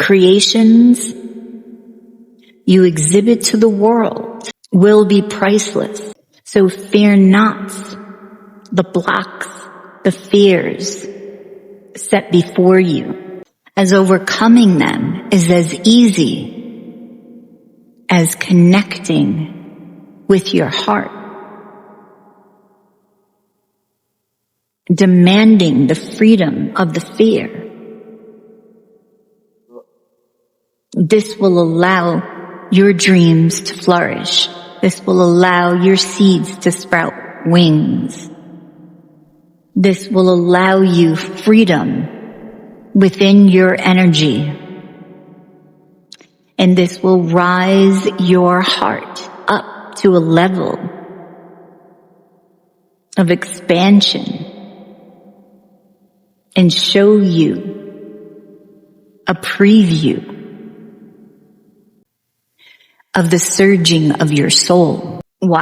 creations you exhibit to the world will be priceless. So fear not the blocks, the fears set before you, as overcoming them is as easy as connecting with your heart, demanding the freedom of the fear. This will allow your dreams to flourish. This will allow your seeds to sprout wings. This will allow you freedom within your energy. And this will rise your heart up to a level of expansion and show you a preview of the surging of your soul.